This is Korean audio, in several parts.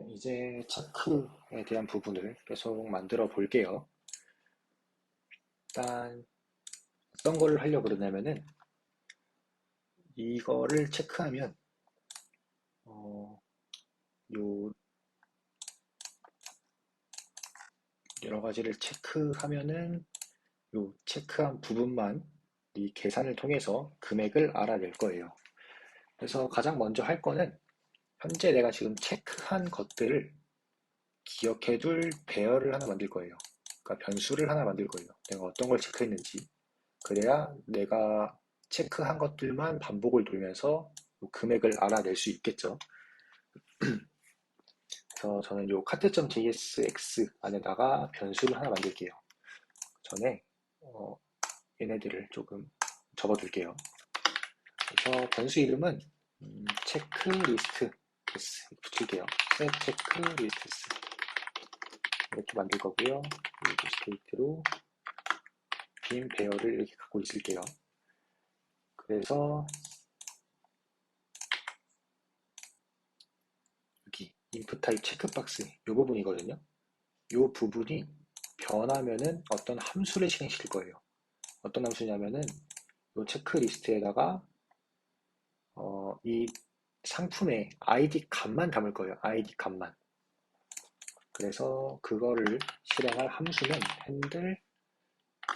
이제 체크에 대한 부분을 계속 만들어 볼게요. 일단 어떤 거를 하려고 그러냐면은 이거를 체크하면 요 여러 가지를 체크하면은 요 체크한 부분만 이 계산을 통해서 금액을 알아낼 거예요. 그래서 가장 먼저 할 거는 현재 내가 지금 체크한 것들을 기억해둘 배열을 하나 만들 거예요. 그러니까 변수를 하나 만들 거예요. 내가 어떤 걸 체크했는지. 그래야 내가 체크한 것들만 반복을 돌면서 금액을 알아낼 수 있겠죠. 그래서 저는 요 cart.jsx 안에다가 변수를 하나 만들게요. 전에 얘네들을 조금 접어둘게요. 그래서 변수 이름은 체크리스트 붙일게요. set 체크리스트 이렇게 만들 거고요. 이렇게 스테이트로 빈 배열을 이렇게 갖고 있을게요. 그래서 여기 input type 체크박스 이 부분이거든요. 이 부분이 변하면은 어떤 함수를 실행시킬 거예요. 어떤 함수냐면은 이 체크리스트에다가 이 상품의 ID 값만 담을 거예요. ID 값만. 그래서 그거를 실행할 함수는 핸들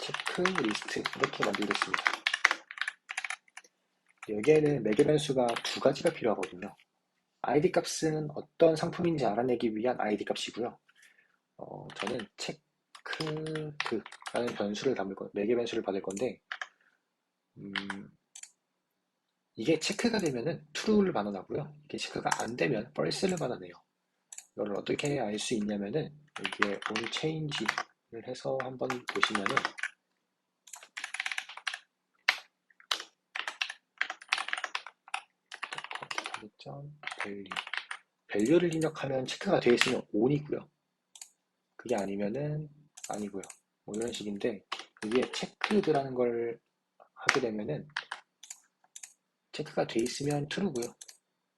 체크리스트 이렇게 만들겠습니다. 여기에는 매개 변수가 두 가지가 필요하거든요. ID 값은 어떤 상품인지 알아내기 위한 ID 값이고요. 저는 체크라는 변수를 담을 거, 매개 변수를 받을 건데, 이게 체크가 되면은 true를 반환하고요. 이게 체크가 안 되면 false를 반환해요. 이걸 어떻게 알 수 있냐면은 여기에 onChange를 해서 한번 보시면은 value를 입력하면 체크가 되어 있으면 on이고요. 그게 아니면은 아니고요. 뭐 이런 식인데 여기에 checked라는 걸 하게 되면은 체크가 돼 있으면 true고요.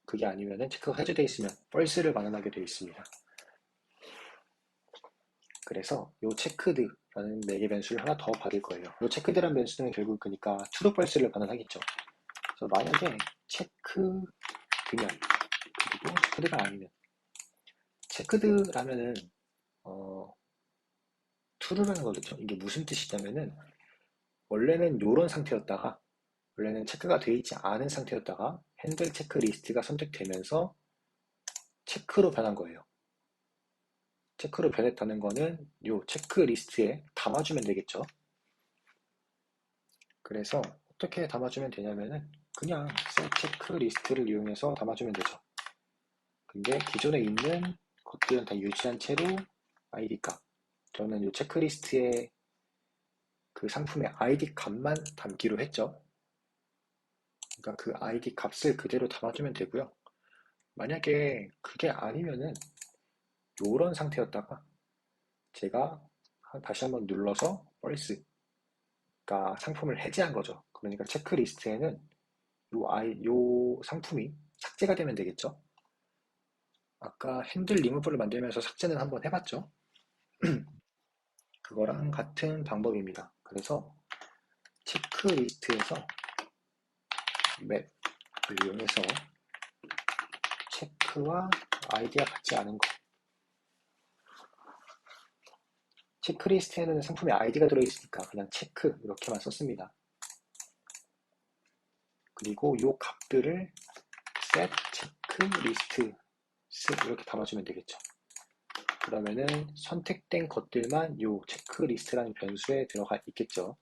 그게 아니면은 체크가 해제되어 있으면 false를 반환하게 되어 있습니다. 그래서 요 checked라는 매개 변수를 하나 더 받을 거예요. 요 checked라는 변수는 결국 그러니까 true, false를 반환하겠죠. 그래서 만약에 checked면 그리고 checked가 아니면 checked라면은 true라는 거겠죠. 이게 무슨 뜻이냐면은 원래는 요런 상태였다가 원래는 체크가 되어 있지 않은 상태였다가 핸들 체크리스트가 선택되면서 체크로 변한 거예요. 체크로 변했다는 거는 요 체크리스트에 담아주면 되겠죠. 그래서 어떻게 담아주면 되냐면은 그냥 set 체크리스트를 이용해서 담아주면 되죠. 근데 기존에 있는 것들은 다 유지한 채로 ID 값. 저는 요 체크리스트에 그 상품의 ID 값만 담기로 했죠. 그러니까 그 ID 값을 그대로 담아주면 되고요. 만약에 그게 아니면은 요런 상태였다가 제가 다시 한번 눌러서 false, 그러니까 상품을 해제한 거죠. 그러니까 체크리스트에는 요 상품이 삭제가 되면 되겠죠. 아까 핸들 리무버를 만들면서 삭제는 한번 해봤죠. 그거랑 같은 방법입니다. 그래서 체크리스트에서 맵을 이용해서 체크와 아이디가 같지 않은 거, 체크리스트에는 상품의 아이디가 들어있으니까 그냥 체크 이렇게만 썼습니다. 그리고 요 값들을 set 체크리스트 이렇게 담아주면 되겠죠. 그러면은 선택된 것들만 요 체크리스트라는 변수에 들어가 있겠죠.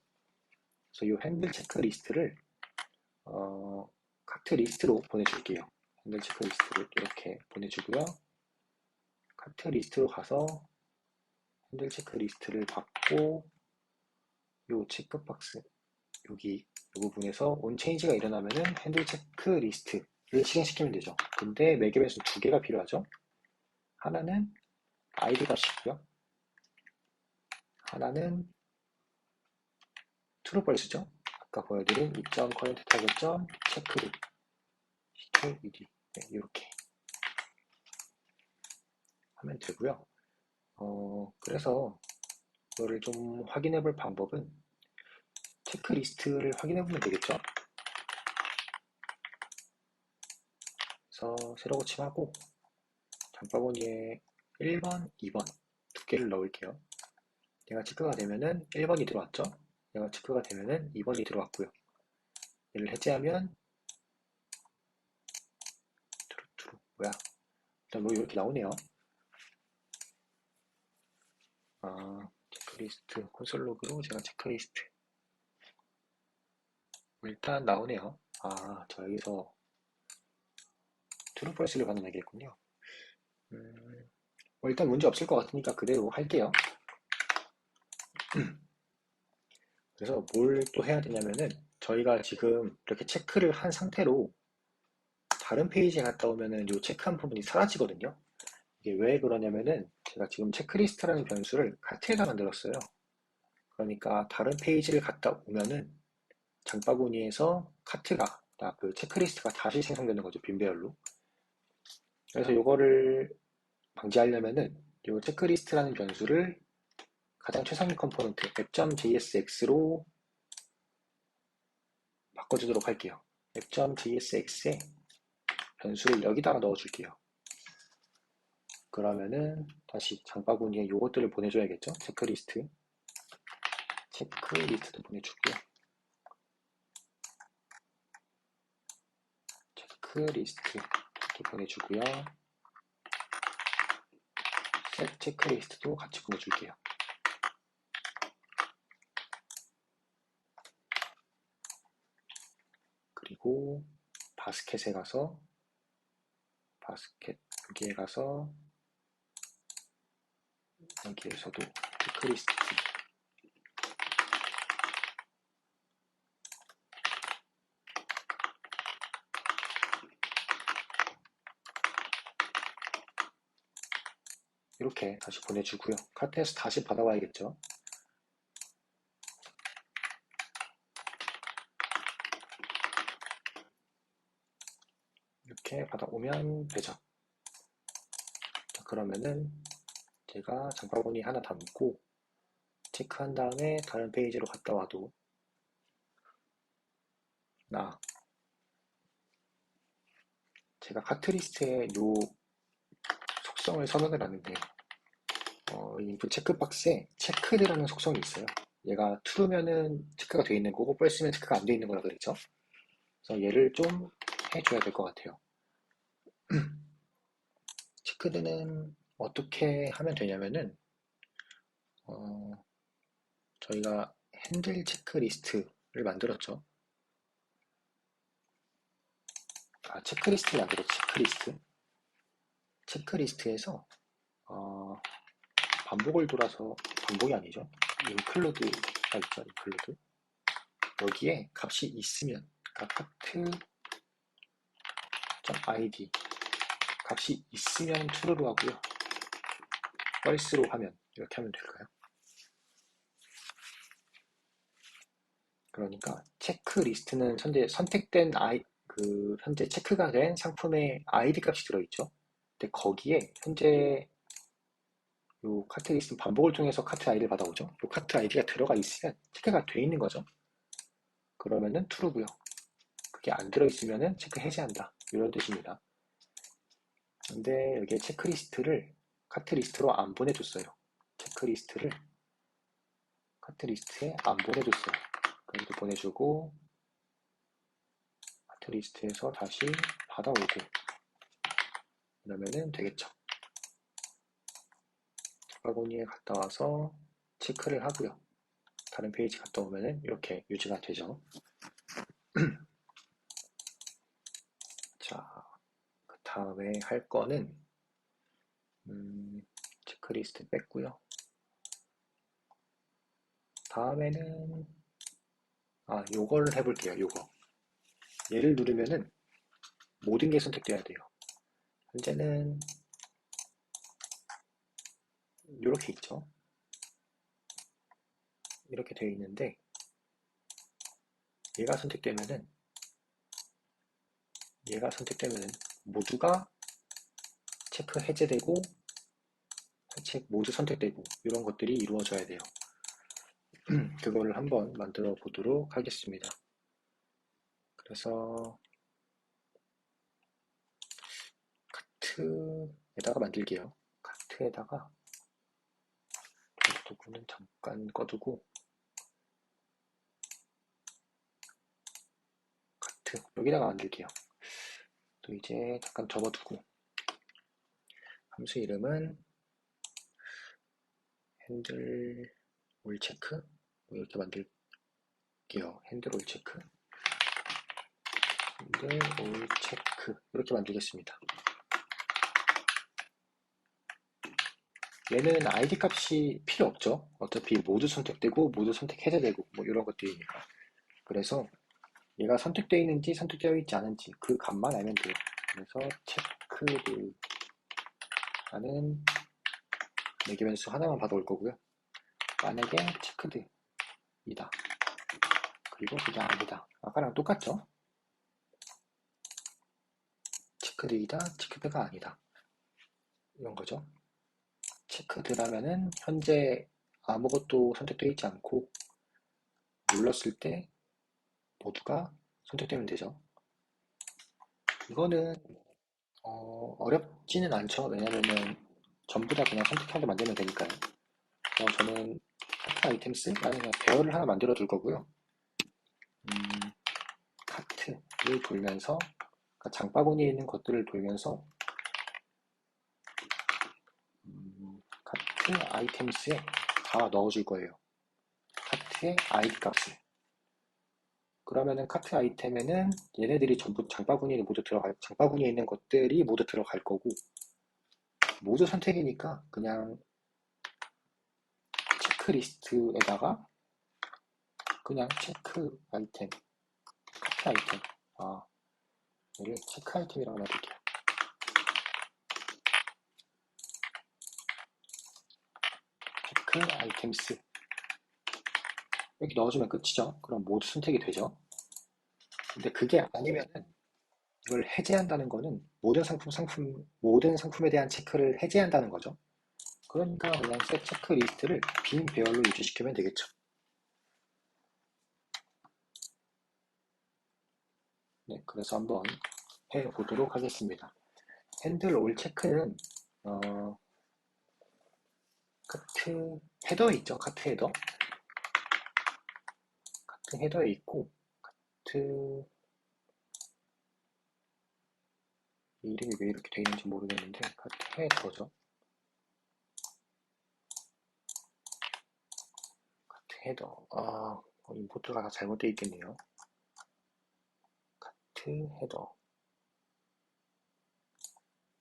그래서 요 핸들 체크리스트를 카트 리스트로 보내줄게요. 핸들 체크리스트를 이렇게 보내주고요. 카트 리스트로 가서 핸들 체크리스트를 받고 요 체크박스 여기 이 부분에서 온체인지가 일어나면은 핸들 체크리스트를 실행시키면 되죠. 근데 매개 변수 두 개가 필요하죠. 하나는 id 값이고요. 하나는 true false죠. 아까 보여드린 입점 커런트 타겟점 체크를 CQED 네, 이렇게 하면 되고요. 그래서 이거를 좀 확인해 볼 방법은 체크리스트를 확인해 보면 되겠죠. 그래서 세로 고침하고 장바구니에 1번, 2번 두 개를 넣을게요. 얘가 체크가 되면은 1번이 들어왔죠. 얘가 체크가 되면은 2번이 들어왔고요. 얘를 해제하면 투루 뭐야? 일단 뭐 이렇게 나오네요. 체크리스트 콘솔 로그로 제가 체크리스트 일단 나오네요. 저 여기서 트루 펄스를 받아내겠군요. 일단 문제 없을 것 같으니까 그대로 할게요. 그래서 뭘 또 해야 되냐면은 저희가 지금 이렇게 체크를 한 상태로 다른 페이지에 갔다 오면은 이 체크한 부분이 사라지거든요. 이게 왜 그러냐면은 제가 지금 체크리스트라는 변수를 카트에다 만들었어요. 그러니까 다른 페이지를 갔다 오면은 장바구니에서 카트가 그 체크리스트가 다시 생성되는 거죠. 빈배열로. 그래서 이거를 방지하려면은 이 체크리스트라는 변수를 가장 최상위 컴포넌트 app.jsx로 바꿔주도록 할게요. app.jsx에 변수를 여기다가 넣어줄게요. 그러면은 다시 장바구니에 요것들을 보내줘야겠죠? 체크리스트도 보내주고요. 체크리스트 이렇게 보내주고요. 셋 체크리스트도 같이 보내줄게요. 그리고 바스켓에 가서 바스켓 여기에 가서 여기에서도 체크리스트 이렇게 다시 보내주고요. 카트에서 다시 받아와야겠죠. 이렇게 받아오면 되죠. 자, 그러면은 제가 장바구니 하나 담고 체크한 다음에 다른 페이지로 갔다 와도 제가 카트리스트에 요 속성을 선언을 하는데 인풋 체크박스에 체크드라는 속성이 있어요. 얘가 true면은 체크가 되어 있는 거고 false면 체크가 안 되어 있는 거라 그랬죠. 그래서 얘를 좀 해줘야 될 것 같아요. 체크드는 어떻게 하면 되냐면은 저희가 핸들 체크리스트를 만들었죠. 체크리스트를 만들었죠. 체크리스트에서 반복을 돌아서 반복이 아니죠. include가 있죠. include 여기에 값이 있으면 카트.id 값이 있으면 true로 하고요. false로 하면 이렇게 하면 될까요? 그러니까 체크리스트는 현재 선택된 현재 체크가 된 상품의 ID 값이 들어있죠. 근데 거기에 현재 요 카트 리스트 반복을 통해서 카트 아이디를 받아오죠. 요 카트 아이디가 들어가 있으면 체크가 돼 있는 거죠. 그러면은 true고요. 그게 안 들어있으면은 체크 해제한다. 이런 뜻입니다. 근데 여기에 체크리스트를 카트 리스트로 안 보내줬어요. 체크리스트를 카트 리스트에 안 보내줬어요. 그래도 보내주고 카트 리스트에서 다시 받아오고 그러면은 되겠죠. 바구니에 갔다 와서 체크를 하고요. 다른 페이지 갔다 오면은 이렇게 유지가 되죠. 자, 그 다음에 할 거는 체크리스트 뺐고요. 다음에는 요걸 해볼게요. 요거 얘를 누르면은 모든 게 선택돼야 돼요. 현재는 이렇게 있죠. 이렇게 되어 있는데 얘가 선택되면은 모두가 체크 해제되고 책 모두 선택되고 이런 것들이 이루어져야 돼요. 그거를 한번 만들어 보도록 하겠습니다. 그래서 카트에다가 만들게요. 카트에다가 도구는 잠깐 꺼두고 카트 여기다가 만들게요. 또 이제 잠깐 접어두고 함수 이름은 핸들 올 체크 이렇게 만들게요. 핸들 올 체크 핸들 올 체크 이렇게 만들겠습니다. 얘는 ID 값이 필요 없죠. 어차피 모두 선택되고 모두 선택 해제되고 뭐 이런 것들이니까. 그래서 얘가 선택되어 있는지 선택되어 있지 않은지 그 값만 알면 돼요. 그래서 체크드라는 매개 변수 하나만 받아올 거고요. 만약에 체크드이다. 그리고 그게 아니다. 아까랑 똑같죠? 체크드이다, 체크드가 아니다. 이런 거죠. 체크드라면은 현재 아무것도 선택되어 있지 않고 눌렀을 때 모두가 선택되면 되죠. 이거는 어렵지는 않죠. 왜냐면은 전부 다 그냥 선택하게 만들면 되니까요. 저는 카트 아이템스라는 그냥 배열을 하나 만들어 둘 거고요. 카트를 돌면서 그러니까 장바구니에 있는 것들을 돌면서 카트 아이템스에 다 넣어줄 거예요. 카트의 ID 값을. 그러면은 카트 아이템에는 얘네들이 전부 장바구니에 모두 장바구니에 있는 것들이 모두 들어갈 거고, 모두 선택이니까 그냥 체크리스트에다가 그냥 체크 아이템, 카트 아이템, 얘를 체크 아이템이라고 놔둘게요. 체크 아이템스 이렇게 넣어주면 끝이죠. 그럼 모두 선택이 되죠. 근데 그게 아니면은 이걸 해제한다는 거는 모든 상품에 대한 체크를 해제한다는 거죠. 그러니까 그냥 셋 체크리스트를 빈 배열로 유지시키면 되겠죠. 네, 그래서 한번 해보도록 하겠습니다. 핸들 올 체크는 카트 헤더에 있죠. 카트 헤더. 카트 헤더에 있고 카트 이름이 왜 이렇게 되어 있는지 모르겠는데 카트 헤더죠. 카트 헤더. 임포트가 잘못되어 있겠네요. 카트 헤더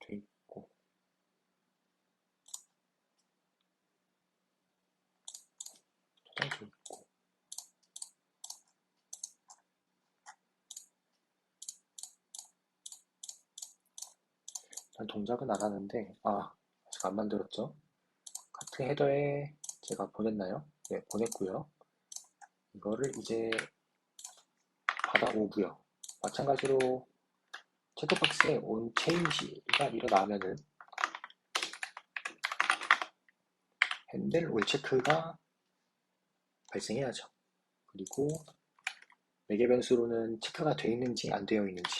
돼 있고 저장돼 있고 동작은 안 하는데 아직 안 만들었죠. 카트 헤더에 제가 보냈나요? 네, 보냈고요. 이거를 이제 받아오고요. 마찬가지로 체크박스에 온 체인지가 일어나면은 핸들 올 체크가 발생해야죠. 그리고 매개 변수로는 체크가 되어 있는지 안 되어 있는지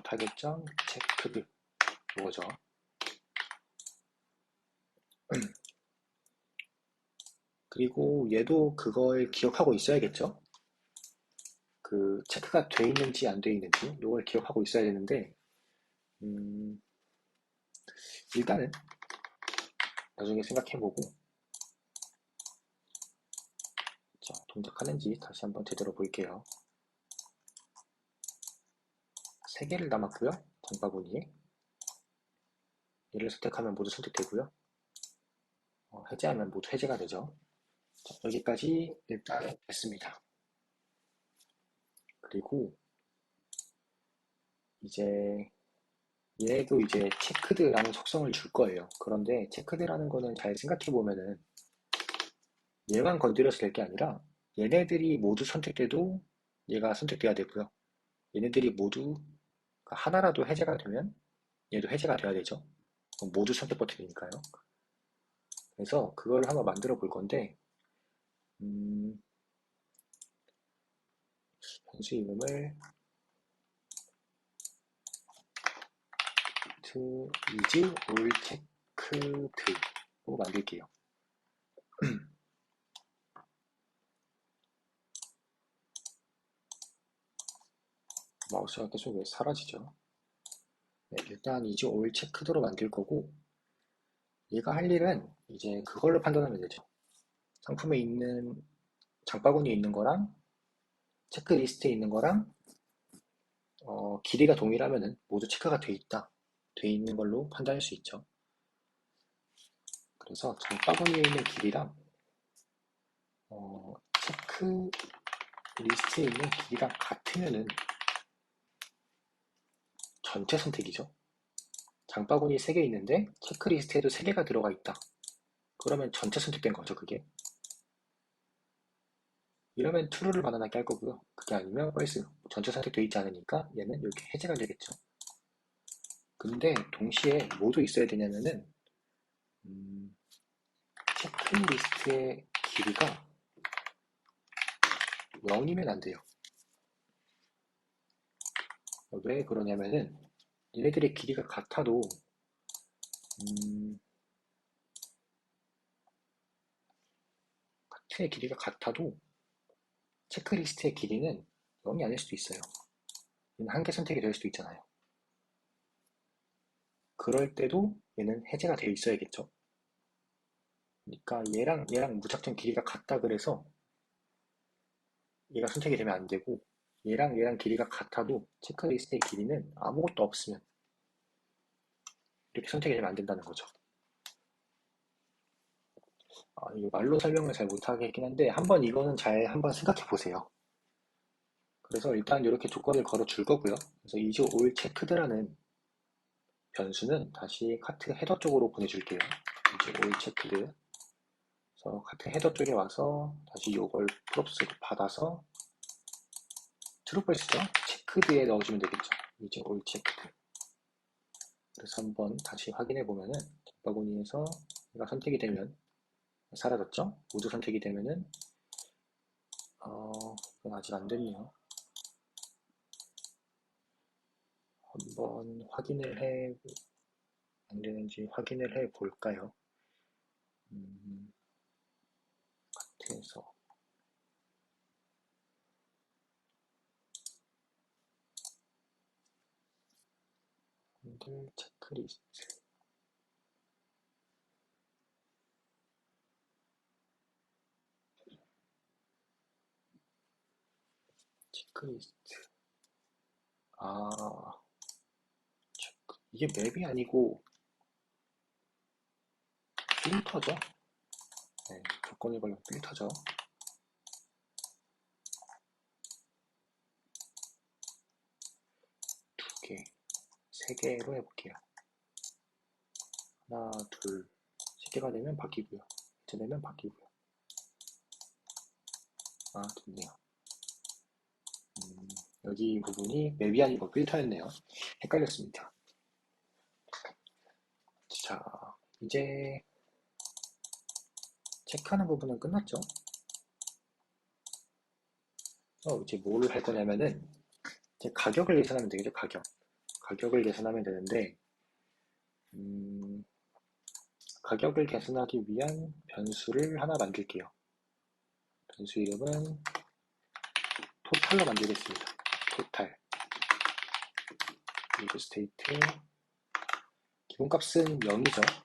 타겟점 체크드 이거죠. 그리고 얘도 그걸 기억하고 있어야겠죠. 그 체크가 돼 있는지 안 돼 있는지 이걸 기억하고 있어야 되는데 일단은 나중에 생각해보고 자, 동작하는지 다시 한번 제대로 볼게요. 3개를 남았고요. 장바구니에 얘를 선택하면 모두 선택되고요. 해제하면 모두 해제가 되죠. 자, 여기까지 일단 됐습니다. 그리고 이제 얘도 이제 체크드라는 속성을 줄 거예요. 그런데 체크드라는 거는 잘 생각해 보면은 얘만 건드려서 될 게 아니라 얘네들이 모두 선택돼도 얘가 선택돼야 되고요. 얘네들이 모두 하나라도 해제가 되면 얘도 해제가 돼야 되죠. 모두 선택 버튼이니까요. 그래서 그걸 한번 만들어 볼 건데, 음, 변수 이름을 is all checked로 만들게요. 마우스가 계속 왜 사라지죠? 네, 일단 is all checked로 만들 거고, 얘가 할 일은 이제 그걸로 판단하면 되죠. 상품에 있는 장바구니에 있는 거랑 체크리스트에 있는 거랑 길이가 동일하면은 모두 체크가 돼 있다. 돼 있는 걸로 판단할 수 있죠. 그래서 장바구니에 있는 길이랑 체크리스트에 있는 길이랑 같으면은 전체 선택이죠. 장바구니 3개 있는데 체크리스트에도 3개가 들어가 있다. 그러면 전체 선택된 거죠, 그게. 이러면 true를 반환하게 할 거고요. 그게 아니면 false. 전체 선택되어 있지 않으니까 얘는 이렇게 해제가 되겠죠. 근데 동시에 모두 있어야 되냐면은 체크리스트의 길이가 0이면 안 돼요. 왜 그러냐면은 얘네들의 길이가 같아도 카트의 길이가 같아도 체크리스트의 길이는 0이 아닐 수도 있어요. 한 개 선택이 될 수도 있잖아요. 그럴 때도 얘는 해제가 되어 있어야겠죠. 그러니까 얘랑 무작정 길이가 같다 그래서 얘가 선택이 되면 안 되고 얘랑 길이가 같아도 체크리스트의 길이는 아무것도 없으면 이렇게 선택이 되면 안 된다는 거죠. 이거 말로 설명을 잘 못하겠긴 한데 한번 이거는 잘 한번 생각해 보세요. 그래서 일단 이렇게 조건을 걸어 줄 거고요. 그래서 is all checked라는 변수는 다시 카트 헤더 쪽으로 보내줄게요. is all checked. 그래서 카트 헤더 쪽에 와서 다시 이걸 프롭스로 받아서 트루펄스죠. 체크드에 넣어주면 되겠죠. is all checked. 그래서 한번 다시 확인해 보면은 장바구니에서 얘가 선택이 되면 사라졌죠? 모두 선택이 되면은 이건 아직 안 됐네요. 한번 안 되는지 확인을 해 볼까요? 카트에서 핸들 체크리스트. 아, 이게 맵이 아니고 필터죠? 네, 조건을 걸려 필터죠. 두 개, 세 개로 해볼게요. 하나, 둘, 세 개가 되면 바뀌고요. 이제 되면 바뀌고요. 됐네요. 여기 부분이 맵이 아니고 필터였네요. 헷갈렸습니다. 자, 이제 체크하는 부분은 끝났죠? 이제 뭘 할 거냐면은 이제 가격을 계산하면 되겠죠. 가격을 계산하면 되는데 가격을 계산하기 위한 변수를 하나 만들게요. 변수 이름은 토탈로 만들겠습니다. 토탈 리드 스테이트 기본값은 0이죠.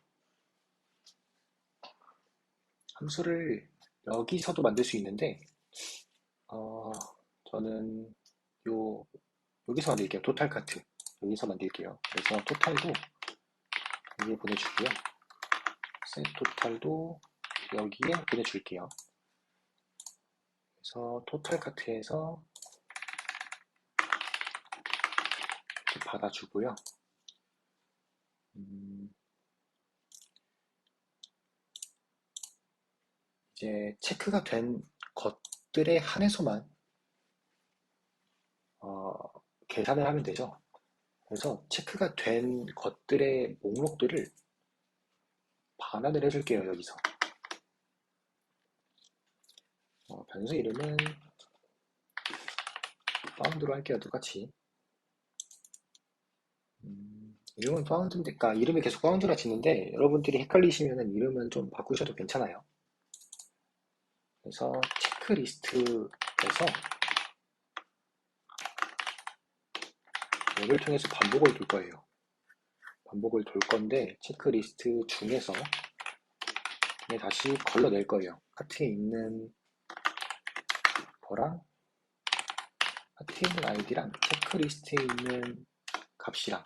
함수를 여기서도 만들 수 있는데 저는 여기서 만들게요. 토탈 카트 여기서 만들게요. 그래서 토탈도 여기에 보내주고요. 셋 토탈도 여기에 보내줄게요. 그래서 토탈 카트에서 이렇게 받아주고요. 이제 체크가 된 것들에 한해서만 계산을 하면 되죠. 그래서 체크가 된 것들의 목록들을 반환을 해줄게요, 여기서. 변수 이름은 파운드로 할게요, 똑같이. 이름은 파운드인데, 그러니까 이름이 계속 파운드라 짓는데 여러분들이 헷갈리시면 이름은 좀 바꾸셔도 괜찮아요. 그래서 체크리스트에서 앱을 통해서 반복을 돌 거예요. 반복을 돌 건데 체크리스트 중에서 다시 걸러낼 거예요. 카트에 있는 거랑 카트에 있는 아이디랑 체크리스트에 있는 값이랑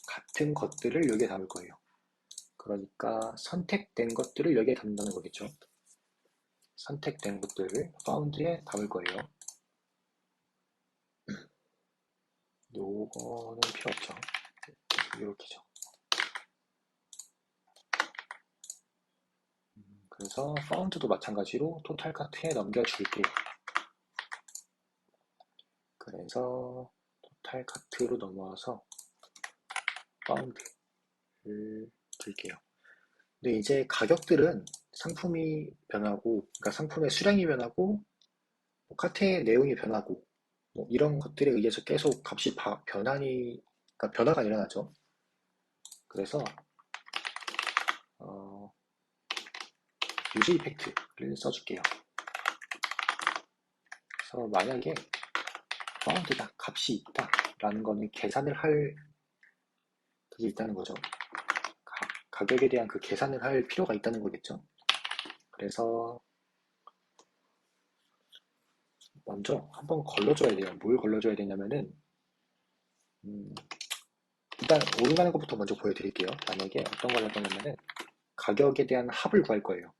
같은 것들을 여기에 담을 거예요. 그러니까 선택된 것들을 여기에 담는다는 거겠죠. 선택된 것들을 found에 담을 거예요. 요거는 필요 없죠. 이렇게죠. 그래서 found도 마찬가지로 토탈 카트에 넘겨줄게요. 그래서 토탈 카트로 넘어와서 found를 줄게요. 근데 이제 가격들은 상품이 변하고, 그러니까 상품의 수량이 변하고, 카트의 내용이 변하고, 이런 것들에 의해서 계속 값이 그러니까 변화가 일어나죠. 그래서 유즈 이펙트를 써줄게요. 그래서 만약에 파운드가 값이 있다라는 거는 계산을 할 그게 있다는 거죠. 가격에 대한 그 계산을 할 필요가 있다는 거겠죠. 그래서 먼저 한번 걸러줘야 돼요. 뭘 걸러줘야 되냐면은 일단 오른가는 것부터 먼저 보여드릴게요. 만약에 어떤 걸 할 거냐면은 가격에 대한 합을 구할 거예요.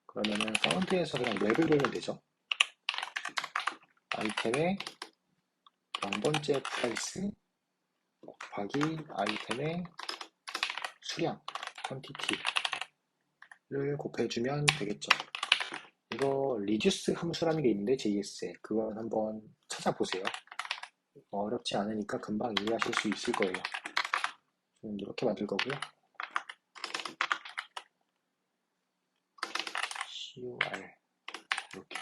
그러면은 파운드에서 그냥 웹을 돌면 되죠. 아이템의 0번째 프라이스 곱하기 아이템의 수량 퀀티티를 곱해주면 되겠죠. 이거 reduce 함수라는 게 있는데 JS에 그건 한번 찾아보세요. 어렵지 않으니까 금방 이해하실 수 있을 거예요. 이렇게 만들 거고요. CUR 이렇게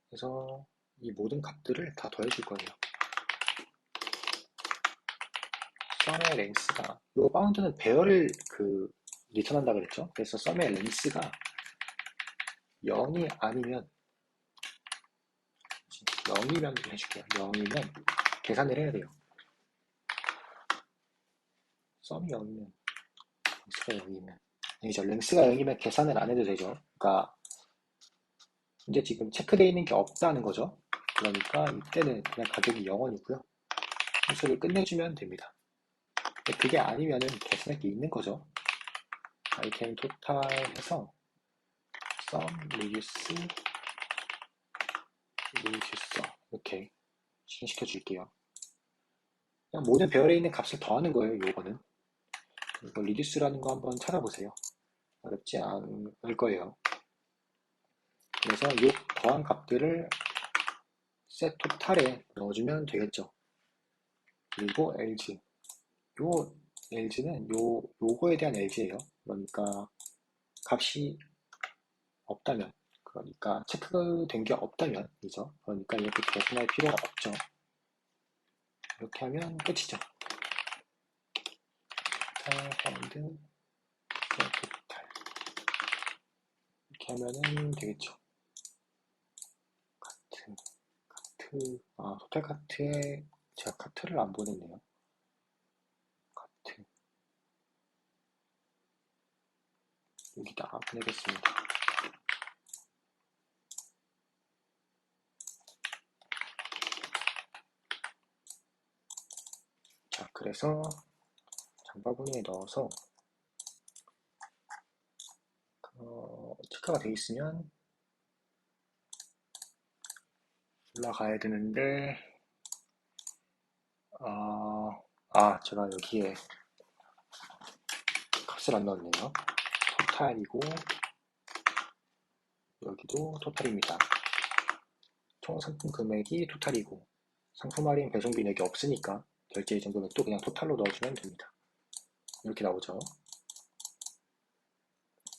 그래서 이 모든 값들을 다 더해줄 거예요. 썸의 랭스가 이 바운드는 배열을 리턴한다 그랬죠. 그래서 썸의 랭스가 0이 아니면 0이면 해줄게요. 0이면 계산을 해야 돼요. 썸이 0이면 랭스가 0이면 아니죠. 랭스가 0이면 계산을 안 해도 되죠. 그러니까 이제 지금 체크되어 있는 게 없다는 거죠. 그러니까 이때는 그냥 가격이 0원이고요. 함수를 끝내주면 됩니다. 그게 아니면은 계산할 게 있는 거죠. 아이템 토탈 해서 sum reduce 이렇게 실행시켜 줄게요. 그냥 모든 배열에 있는 값을 더하는 거예요. 요거는 이거 reduce라는 거 한번 찾아보세요. 어렵지 않을 거예요. 그래서 이 더한 값들을 set total에 넣어주면 되겠죠. 그리고 else 요 else는 요거에 대한 else예요. 그러니까 값이 없다면 그러니까 체크된 게 없다면 이죠. 그러니까 이렇게 계산할 필요가 없죠. 이렇게 하면 끝이죠. 파운드 토탈 이렇게 하면은 되겠죠. 토탈 카트에 제가 카트를 안 보냈네요. 카트 여기다 보내겠습니다. 자, 그래서 장바구니에 넣어서 체크가 되어 있으면 올라가야 되는데 제가 여기에 값을 안 넣었네요. 토탈이고 여기도 토탈입니다. 총 상품 금액이 토탈이고 상품 할인 배송비 내기 없으니까 결제 예정 금액도 그냥 토탈로 넣어주면 됩니다. 이렇게 나오죠.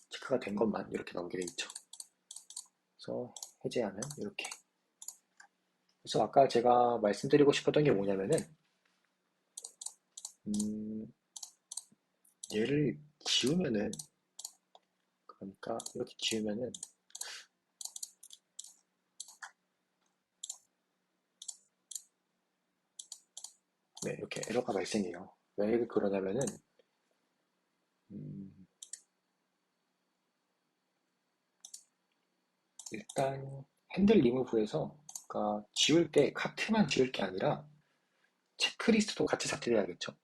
체크가 된 것만 이렇게 나오게 돼 있죠. 그래서 해제하면 이렇게. 그래서 아까 제가 말씀드리고 싶었던 게 뭐냐면은 얘를 지우면은, 그러니까 이렇게 지우면은 네, 이렇게 에러가 발생해요. 왜 그러냐면은 일단 핸들 리무브에서, 그러니까 지울 때 카트만 지울 게 아니라 체크리스트도 같이 삭제해야겠죠.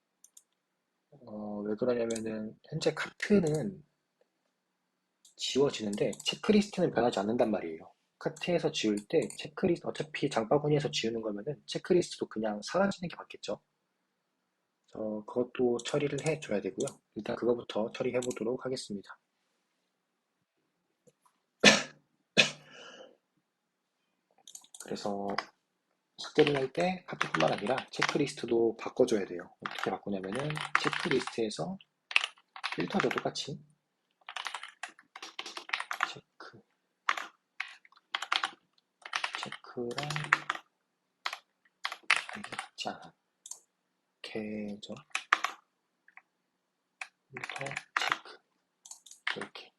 왜 그러냐면은 현재 카트는 지워지는데 체크리스트는 변하지 않는단 말이에요. 카트에서 지울 때 체크리스트, 어차피 장바구니에서 지우는 거면은 체크리스트도 그냥 사라지는 게 맞겠죠. 그것도 처리를 해줘야 되고요. 일단 그거부터 처리해 보도록 하겠습니다. 그래서 삭제를 할 때 카트뿐만 아니라 체크리스트도 바꿔줘야 돼요. 어떻게 바꾸냐면은 체크리스트에서 필터도 똑같이 체크랑 이게 같지 않아. 계정 필터 체크 이렇게.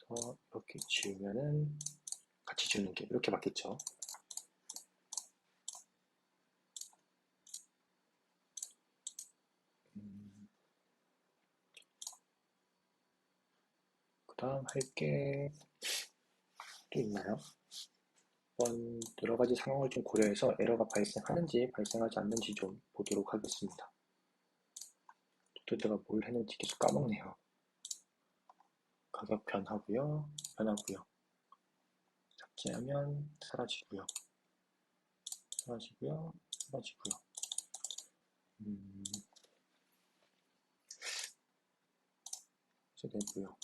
그래서 이렇게 지우면은 같이 지우는 게 이렇게 맞겠죠. 그 다음 할 게 또 있나요? 한번 여러 가지 상황을 좀 고려해서 에러가 발생하는지 발생하지 않는지 좀 보도록 하겠습니다. 또 제가 뭘 했는지 계속 까먹네요. 가격 변하고요. 삭제하면 사라지고요. 사라지고요. 해제되고요.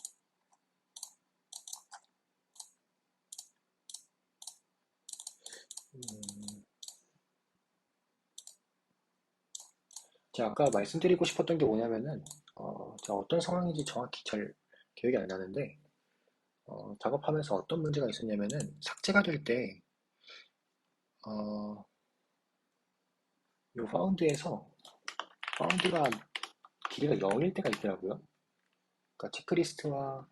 제가 아까 말씀드리고 싶었던 게 뭐냐면은 제가 어떤 상황인지 정확히 잘 기억이 안 나는데 작업하면서 어떤 문제가 있었냐면은 삭제가 될 때 이 파운드가 길이가 0일 때가 있더라고요. 그러니까 체크리스트와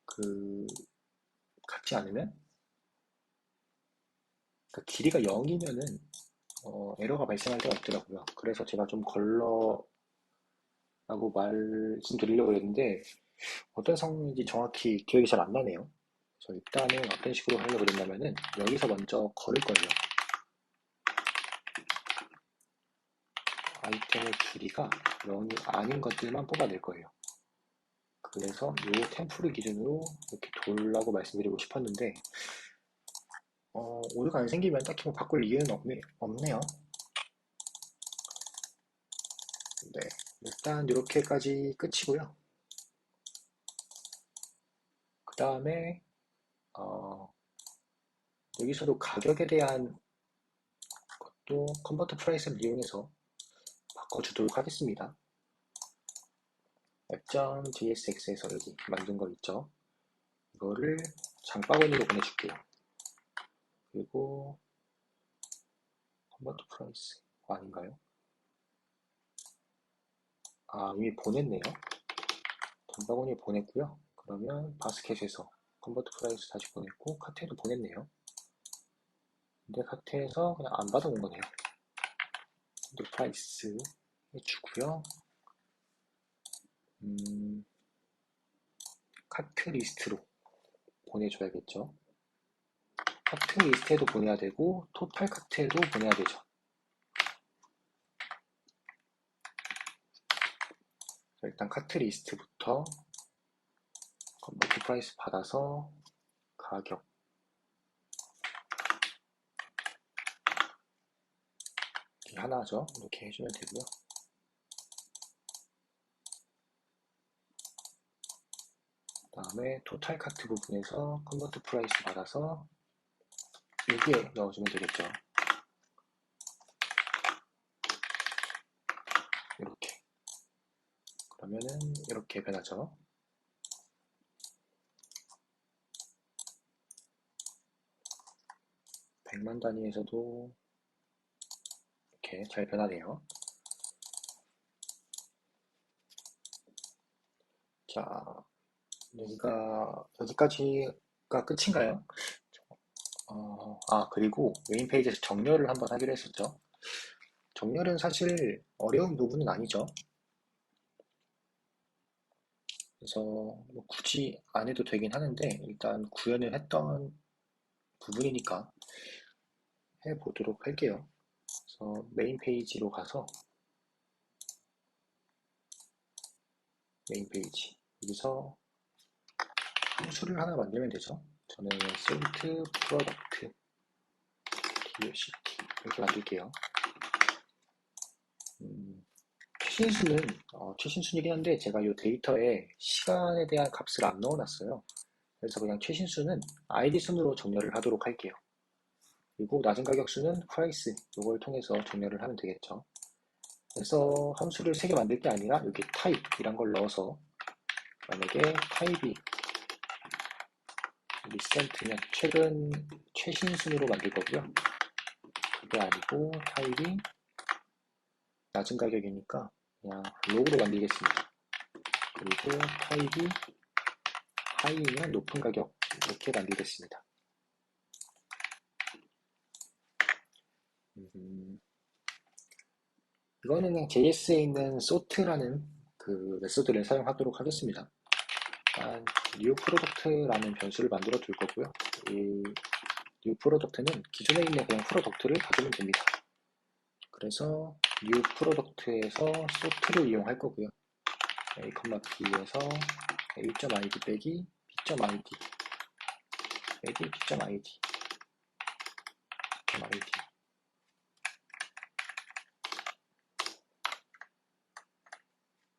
그 같지 않으면, 그러니까 길이가 0이면은 에러가 발생할 때가 있더라고요. 그래서 제가 좀 걸러라고 말씀드리려고 했는데 어떤 상황인지 정확히 기억이 잘 안 나네요. 그래서 일단은 어떤 식으로 하려고 그랬냐면은 여기서 먼저 걸을 거예요. 아이템의 길이가 0이 아닌 것들만 뽑아낼 거예요. 그래서 이 템플을 기준으로 이렇게 돌라고 말씀드리고 싶었는데 오류가 안 생기면 딱히 뭐 바꿀 이유는 없네요. 네, 일단 이렇게까지 끝이고요. 그 다음에 여기서도 가격에 대한 것도 컨버터 프라이스를 이용해서 바꿔주도록 하겠습니다. 앱.jsx에서 여기 만든 거 있죠. 이거를 장바구니로 보내줄게요. 그리고 컨버터 프라이스 아닌가요? 이미 보냈네요. 장바구니에 보냈고요. 그러면 바스켓에서 컨버터 프라이스 다시 보냈고 카트에도 보냈네요. 근데 카트에서 그냥 안 받아온 거네요. 컨버터 프라이스 해주고요. 카트 리스트로 보내줘야겠죠. 카트 리스트에도 보내야 되고 토탈 카트에도 보내야 되죠. 일단 카트 리스트부터 컨버트 프라이스 받아서 가격 하나죠. 이렇게 해주면 되고요. 다음에 토탈 카트 부분에서 컨버트 프라이스 받아서 여기에 넣어주면 되겠죠. 이렇게. 그러면은 이렇게 변하죠. 100만 단위에서도 이렇게 잘 변하네요. 자, 여기까지가 끝인가요? 그리고 메인 페이지에서 정렬을 한번 하기로 했었죠. 정렬은 사실 어려운 부분은 아니죠. 그래서 뭐 굳이 안 해도 되긴 하는데 일단 구현을 했던 부분이니까 해보도록 할게요. 그래서 메인 페이지로 가서 메인 페이지 여기서 함수를 하나 만들면 되죠. 저는 sort product doct 이렇게 만들게요. 최신수이긴 한데 제가 이 데이터에 시간에 대한 값을 안 넣어놨어요. 그래서 그냥 최신수는 id 순으로 정렬을 하도록 할게요. 그리고 낮은 가격수는 price 이걸 통해서 정렬을 하면 되겠죠. 그래서 함수를 3개 만들 게 아니라 여기 type 이란 걸 넣어서 만약에 타입이 리센트면 최신 순으로 만들 거고요. 그게 아니고 타입이 낮은 가격이니까 그냥 로우로 만들겠습니다. 그리고 타입이 하이면 높은 가격 이렇게 만들겠습니다. 이거는 그냥 JS에 있는 sort라는 그 메소드를 사용하도록 하겠습니다. 일단 new product라는 변수를 만들어 둘 거고요. 이 new product는 기존에 있는 그냥 프로덕트를 가지면 됩니다. 그래서 new product에서 sort를 이용할 거고요. a, b에서 a.id 빼기 b.id 빼기 b.id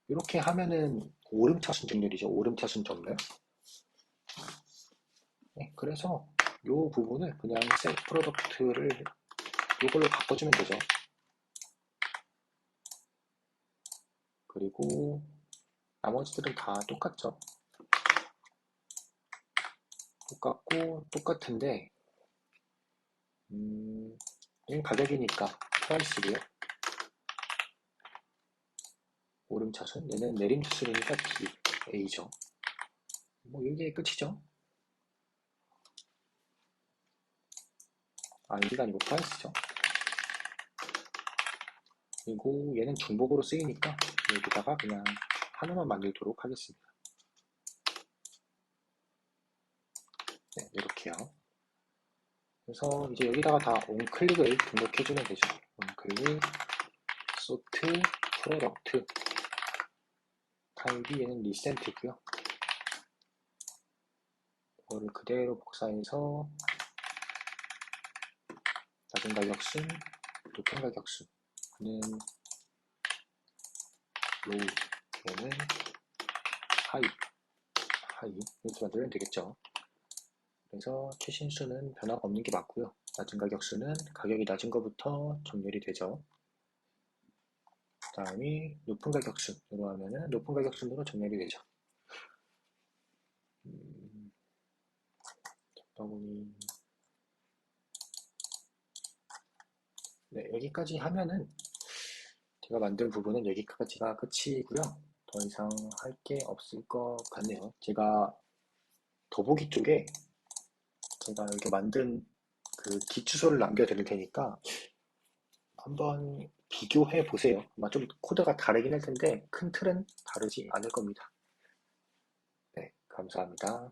이렇게 하면은 오름차순 정렬이죠. 오름차순 정렬. 네, 그래서 이 부분을 그냥 셀 프로덕트를 이걸로 바꿔주면 되죠. 그리고 나머지들은 다 똑같죠. 똑같은데 얘는 가격이니까 프라이스고요. 오름차순, 얘는 내림차순이니까 B, A죠. 뭐 이게 끝이죠. ID가 아니고 프라이스죠. 그리고 얘는 중복으로 쓰이니까 여기다가 그냥 하나만 만들도록 하겠습니다. 네, 이렇게요. 그래서 이제 여기다가 다 onClick을 등록해주면 되죠. onClick, sort, product, 타입이 얘는 recent고요. 이거를 그대로 복사해서 낮은 가격순, 높은 가격순, 는 low, 얘는 high 이렇게 만들면 되겠죠. 그래서 최신수는 변화가 없는 게 맞고요. 낮은 가격수는 가격이 낮은 것부터 정렬이 되죠. 그 다음이 높은 가격순으로 하면은 높은 가격순으로 정렬이 되죠. 네, 여기까지 하면은 제가 만든 부분은 여기까지가 끝이고요. 더 이상 할 게 없을 것 같네요. 제가 더보기 쪽에 제가 이렇게 만든 그 기초소를 남겨드릴 테니까 한번 비교해 보세요. 아마 좀 코드가 다르긴 할 텐데 큰 틀은 다르지 않을 겁니다. 네, 감사합니다.